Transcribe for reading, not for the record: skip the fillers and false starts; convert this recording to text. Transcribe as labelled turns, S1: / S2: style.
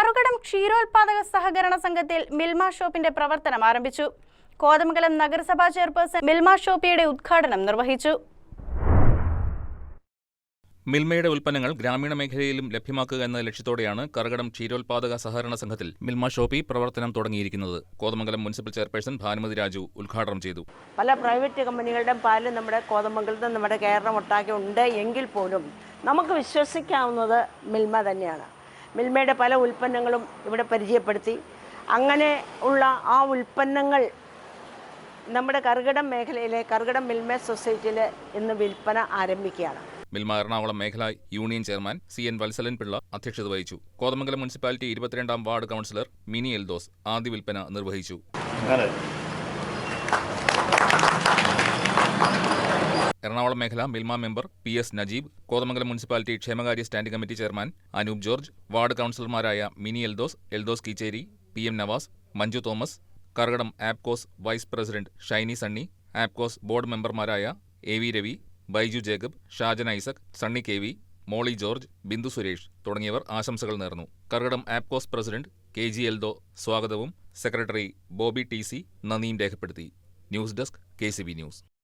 S1: കറുകടം ക്ഷീരോത്പാദക സഹകരണ സംഘത്തിൽ മിൽമ ഷോപ്പിന്റെ പ്രവർത്തനം ആരംഭിച്ചു. കോതമംഗലം നഗരസഭാ ചെയർപേഴ്സൺ മിൽമ ഷോപ്പിയുടെ ഉദ്ഘാടനം നിർവഹിച്ചു.
S2: മിൽമയുടെ ഉൽപ്പന്നങ്ങൾ ഗ്രാമീണ മേഖലയിലും ലഭ്യമാക്കുക എന്ന ലക്ഷ്യത്തോടെയാണ് കറുകടം ക്ഷീരോത്പാദക സഹകരണ സംഘത്തിൽ മിൽമ ഷോപ്പി പ്രവർത്തനം തുടങ്ങിയിരിക്കുന്നത്. കോതമംഗലം മുനിസിപ്പൽ ചെയർപേഴ്സൺ ഭാനുമതി രാജു ഉദ്ഘാടനം ചെയ്തു.
S3: പല പ്രൈവറ്റ് കമ്പനികളുടെ പാല് നമ്മുടെ കോതമംഗലത്ത് നമ്മുടെ കേരളം ഒട്ടാകെ ഉണ്ട് എങ്കിൽ പോലും നമുക്ക് വിശ്വസിക്കാവുന്നത് മിൽമ തന്നെയാണ്. മിൽമയുടെ പല ഉൽപ്പന്നങ്ങളും ഇവിടെ പരിചയപ്പെടുത്തി അങ്ങനെ ഉള്ള ആ ഉൽപ്പന്നങ്ങൾ നമ്മുടെ കറുകടം മേഖലയിലെ കറുകടം മിൽമ സൊസൈറ്റിയിൽ ഇന്ന് വിൽപ്പന ആരംഭിക്കുകയാണ്.
S2: മിൽമ എറണാകുളം മേഖലാ union chairman CN Vatsalan Pillai അധ്യക്ഷത വഹിച്ചു. കോതമംഗലം മുനിസിപ്പാലിറ്റി 22ാം വാർഡ് കൗൺസിലർ മിനി എൽദോസ് ആദ്യ വിൽപ്പന നിർവഹിച്ചു. എറണാകുളം മേഖല മിൽമ മെമ്പർ PS നജീബ്, കോതമംഗലം മുനിസിപ്പാലിറ്റി ക്ഷേമകാര്യ standing committee chairman Anoop George, ward കൗൺസിലർമാരായ Mini Eldhose Keecheri, PM Navas, Manju Thomas, Karukadam APCOS vice president Shiny Sunny, APCOS board മെമ്പർമാരായ AV രവി, ബൈജു ജേക്കബ്, ഷാജൻ ഐസക്, സണ്ണി KV, മോളി ജോർജ്, ബിന്ദു സുരേഷ് തുടങ്ങിയവർ ആശംസകൾ നേർന്നു. കറുകടം ആപ്കോസ് പ്രസിഡന്റ് KG എൽദോ സ്വാഗതവും സെക്രട്ടറി ബോബി TC നന്ദിയും രേഖപ്പെടുത്തി. News desk KCB news.